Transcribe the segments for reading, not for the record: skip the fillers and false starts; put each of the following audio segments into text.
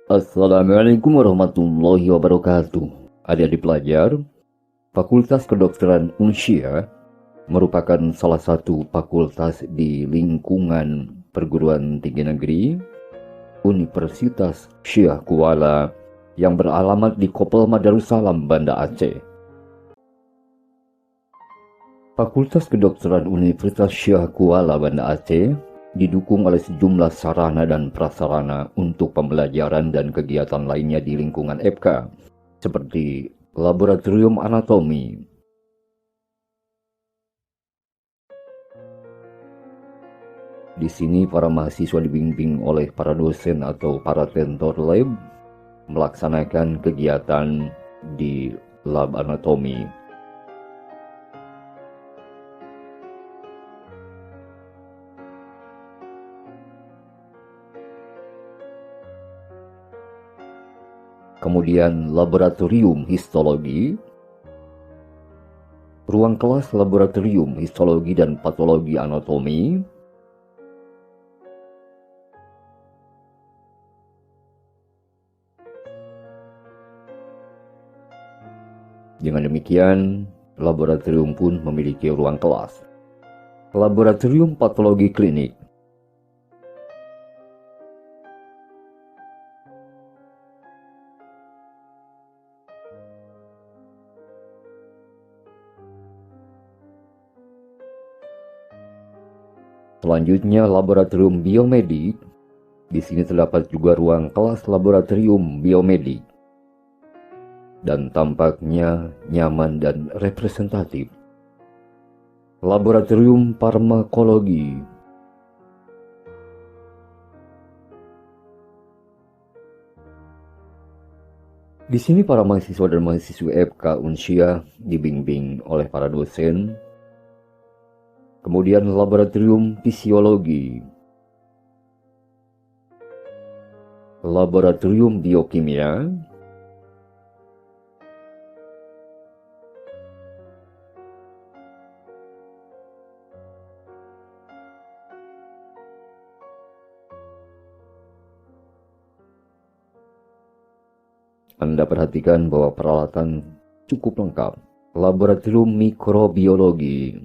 Assalamualaikum warahmatullahi wabarakatuh. Adik-adik pelajar, Fakultas Kedokteran Unsia merupakan salah satu fakultas di lingkungan perguruan tinggi negeri Universitas Syekh Kuala yang beralamat di Kopelma Darussalam, Banda Aceh. Fakultas Kedokteran Universitas Syekh Kuala, Banda Aceh didukung oleh sejumlah sarana dan prasarana untuk pembelajaran dan kegiatan lainnya di lingkungan FK, seperti laboratorium anatomi, di sini para mahasiswa dibimbing oleh para dosen atau para tentor lab melaksanakan kegiatan di lab anatomi. Kemudian laboratorium histologi, ruang kelas laboratorium histologi dan patologi anatomi, dengan demikian laboratorium pun memiliki ruang kelas. Laboratorium patologi klinik, selanjutnya laboratorium biomedik. Di sini terdapat juga ruang kelas laboratorium biomedik dan tampaknya nyaman dan representatif. Laboratorium farmakologi, di sini para mahasiswa dan mahasiswi FK Unsia dibimbing oleh para dosen. Kemudian laboratorium fisiologi, laboratorium biokimia, Anda perhatikan bahwa peralatan cukup lengkap. Laboratorium mikrobiologi,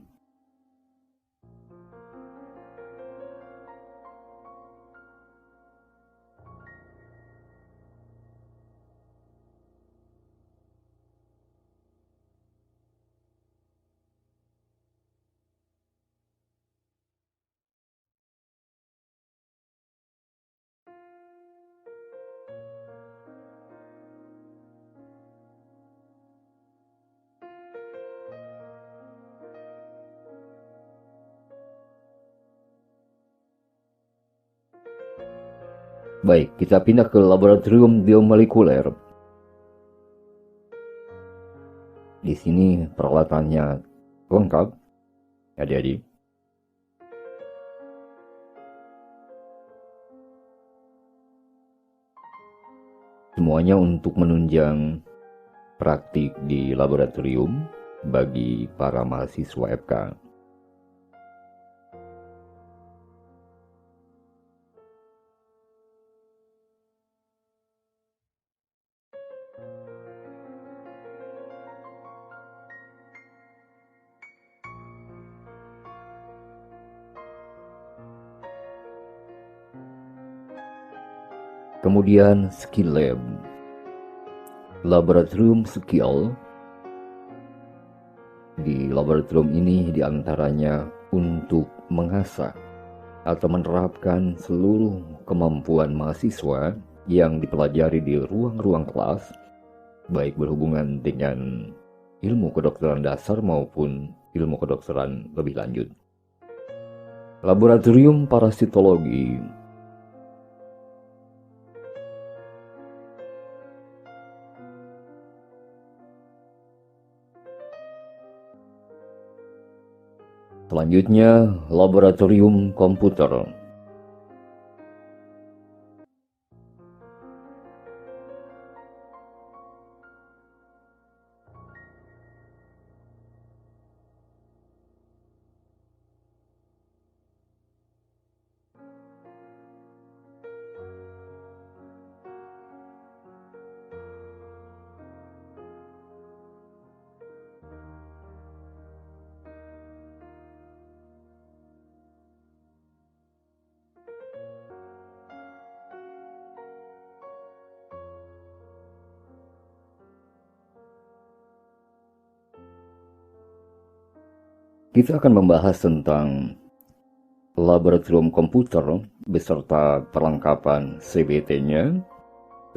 Baik, kita pindah ke laboratorium biomolekuler. Di sini peralatannya lengkap, adik-adik. Semuanya untuk menunjang praktik di laboratorium bagi para mahasiswa FK. Kemudian skill lab, laboratorium skill. Di laboratorium ini diantaranya untuk mengasah atau menerapkan seluruh kemampuan mahasiswa yang dipelajari di ruang-ruang kelas, baik berhubungan dengan ilmu kedokteran dasar maupun ilmu kedokteran lebih lanjut. Laboratorium parasitologi, selanjutnya laboratorium komputer. Kita akan membahas tentang laboratorium komputer beserta perlengkapan CBT-nya.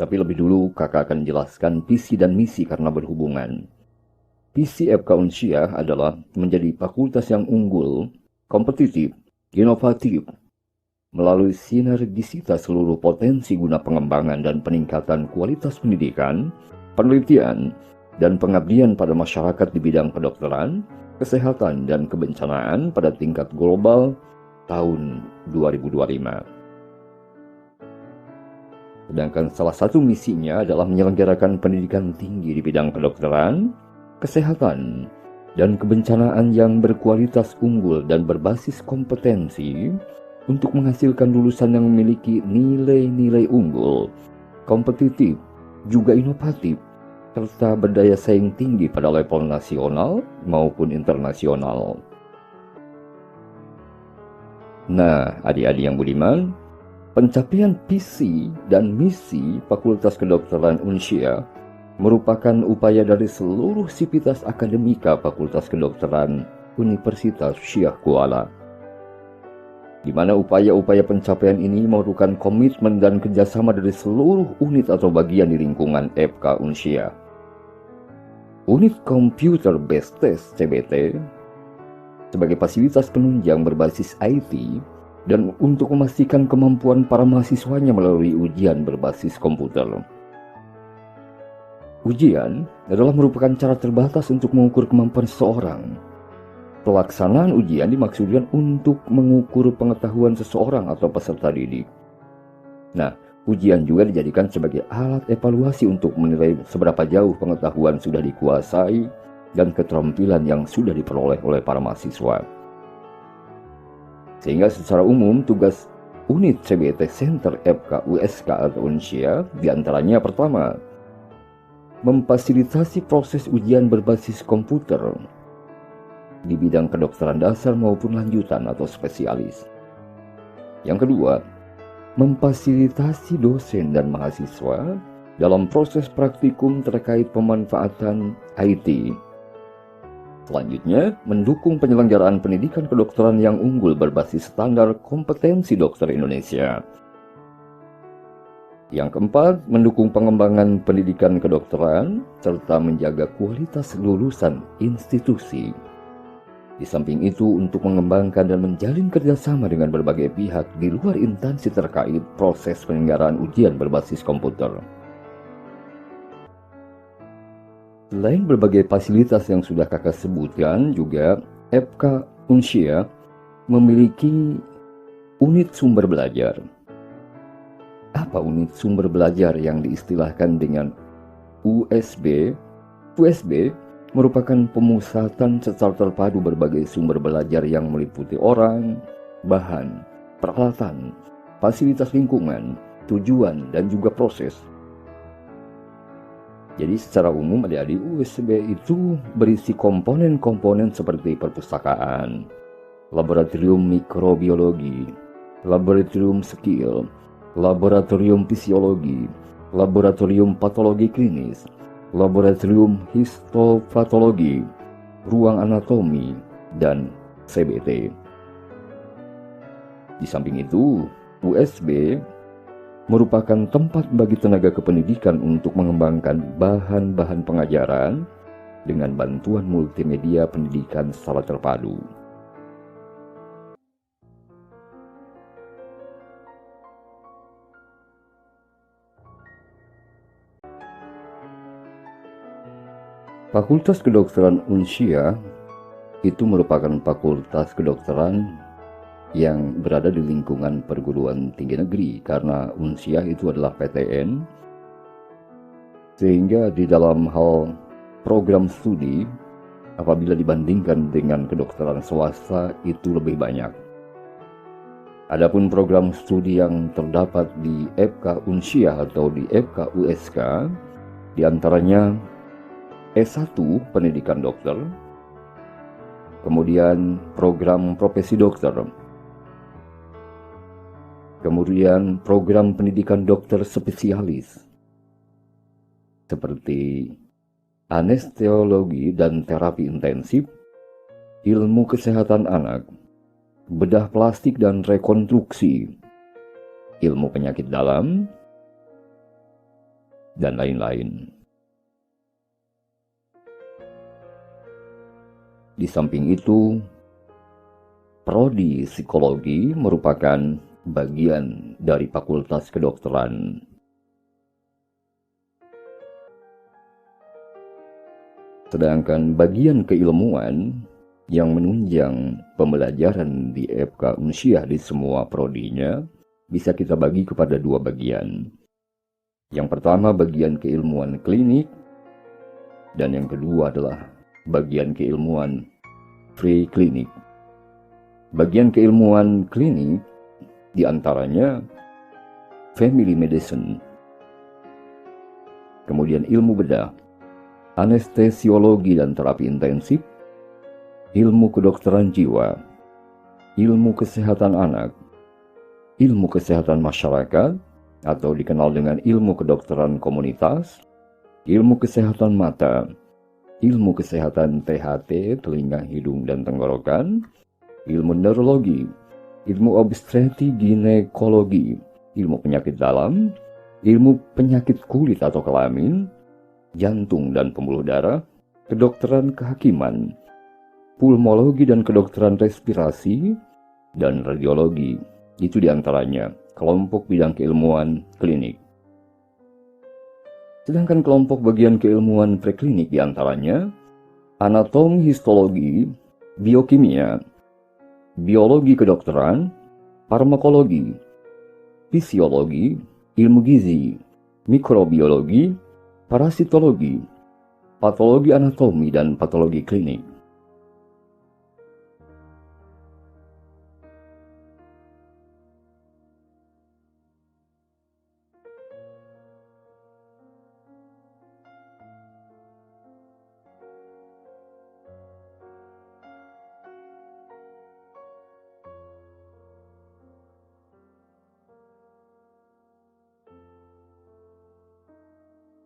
Tapi lebih dulu kakak akan jelaskan visi dan misi karena berhubungan. Visi FK Unsia adalah menjadi fakultas yang unggul, kompetitif, inovatif, melalui sinergisitas seluruh potensi guna pengembangan dan peningkatan kualitas pendidikan, penelitian, dan pengabdian pada masyarakat di bidang kedokteran, kesehatan, dan kebencanaan pada tingkat global tahun 2025. Sedangkan salah satu misinya adalah menyelenggarakan pendidikan tinggi di bidang kedokteran, kesehatan, dan kebencanaan yang berkualitas unggul dan berbasis kompetensi untuk menghasilkan lulusan yang memiliki nilai-nilai unggul, kompetitif, juga inovatif, serta berdaya saing tinggi pada level nasional maupun internasional. Nah, adik-adik yang budiman, pencapaian visi dan misi Fakultas Kedokteran Unsia merupakan upaya dari seluruh sivitas akademika Fakultas Kedokteran Universitas Syekh Kuala, di mana upaya-upaya pencapaian ini merupakan komitmen dan kerjasama dari seluruh unit atau bagian di lingkungan FK Unsia. Unit Computer Based Test CBT sebagai fasilitas penunjang berbasis IT dan untuk memastikan kemampuan para mahasiswanya melalui ujian berbasis komputer. Ujian adalah merupakan cara terbatas untuk mengukur kemampuan seseorang. Pelaksanaan ujian dimaksudkan untuk mengukur pengetahuan seseorang atau peserta didik. Nah, ujian juga dijadikan sebagai alat evaluasi untuk menilai seberapa jauh pengetahuan sudah dikuasai dan keterampilan yang sudah diperoleh oleh para mahasiswa. Sehingga secara umum tugas unit CBT Center FK USK atau Unsia diantaranya pertama, memfasilitasi proses ujian berbasis komputer di bidang kedokteran dasar maupun lanjutan atau spesialis. Yang kedua, memfasilitasi dosen dan mahasiswa dalam proses praktikum terkait pemanfaatan IT. Selanjutnya, mendukung penyelenggaraan pendidikan kedokteran yang unggul berbasis standar kompetensi dokter Indonesia. Yang keempat, mendukung pengembangan pendidikan kedokteran serta menjaga kualitas lulusan institusi. Di samping itu, untuk mengembangkan dan menjalin kerjasama dengan berbagai pihak di luar instansi terkait proses penyelenggaraan ujian berbasis komputer. Selain berbagai fasilitas yang sudah kakak sebutkan, juga FK Unsia memiliki unit sumber belajar. Apa unit sumber belajar yang diistilahkan dengan USB? USB merupakan pemusatan secara terpadu berbagai sumber belajar yang meliputi orang, bahan, peralatan, fasilitas lingkungan, tujuan, dan juga proses. Jadi secara umum adik-adik, USB itu berisi komponen-komponen seperti perpustakaan, laboratorium mikrobiologi, laboratorium skill, laboratorium fisiologi, laboratorium patologi klinis, laboratorium histopatologi, ruang anatomi, dan CBT. Di samping itu, USB merupakan tempat bagi tenaga kependidikan untuk mengembangkan bahan-bahan pengajaran dengan bantuan multimedia pendidikan secara terpadu. Fakultas Kedokteran Unsia itu merupakan fakultas kedokteran yang berada di lingkungan perguruan tinggi negeri, karena Unsia itu adalah PTN, sehingga di dalam hal program studi apabila dibandingkan dengan kedokteran swasta itu lebih banyak. Adapun program studi yang terdapat di FK Unsia atau di FK USK diantaranya S1 Pendidikan Dokter, kemudian program profesi dokter, kemudian program pendidikan dokter spesialis seperti anestesiologi dan terapi intensif, ilmu kesehatan anak, bedah plastik dan rekonstruksi, ilmu penyakit dalam, dan lain-lain. Di samping itu, prodi psikologi merupakan bagian dari Fakultas Kedokteran. Sedangkan bagian keilmuan yang menunjang pembelajaran di FK Unsyah di semua prodinya bisa kita bagi kepada dua bagian. Yang pertama bagian keilmuan klinik, dan yang kedua adalah bagian keilmuan preklinik. Bagian keilmuan klinik diantaranya family medicine, kemudian ilmu bedah, anestesiologi dan terapi intensif, ilmu kedokteran jiwa, ilmu kesehatan anak, ilmu kesehatan masyarakat atau dikenal dengan ilmu kedokteran komunitas, ilmu kesehatan mata, ilmu kesehatan THT, telinga, hidung, dan tenggorokan, ilmu neurologi, ilmu obstetri ginekologi, ilmu penyakit dalam, ilmu penyakit kulit atau kelamin, jantung dan pembuluh darah, kedokteran kehakiman, pulmologi dan kedokteran respirasi, dan radiologi. Itu diantaranya kelompok bidang keilmuan klinik. Sedangkan kelompok bagian keilmuan preklinik diantaranya anatomi histologi, biokimia, biologi kedokteran, farmakologi, fisiologi, ilmu gizi, mikrobiologi, parasitologi, patologi anatomi, dan patologi klinik.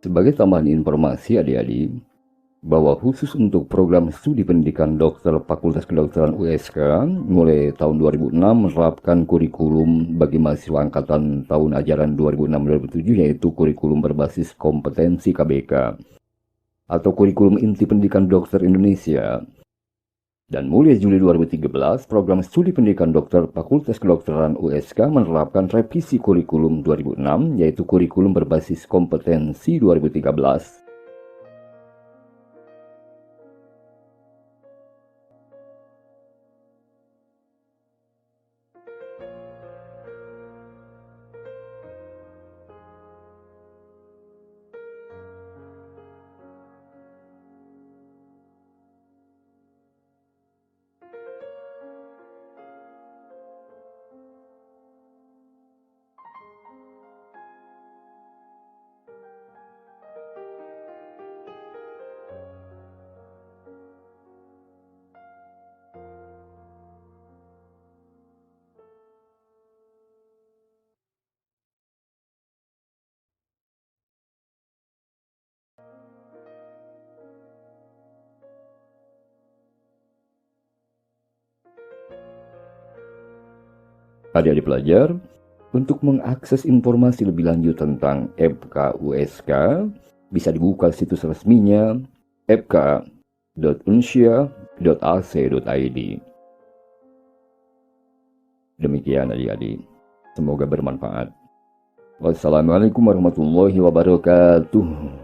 Sebagai tambahan informasi adik-adik, bahwa khusus untuk program studi pendidikan dokter Fakultas Kedokteran USK mulai tahun 2006 menerapkan kurikulum bagi mahasiswa angkatan tahun ajaran 2006-2007, yaitu kurikulum berbasis kompetensi KBK atau kurikulum inti pendidikan dokter Indonesia. Dan mulai Juli 2013, program studi pendidikan dokter Fakultas Kedokteran USK menerapkan revisi kurikulum 2006, yaitu kurikulum berbasis kompetensi 2013. Adik-adik pelajar, untuk mengakses informasi lebih lanjut tentang FK USK, bisa dibuka situs resminya fk.unsyah.ac.id. Demikian adik-adik, semoga bermanfaat. Wassalamualaikum warahmatullahi wabarakatuh.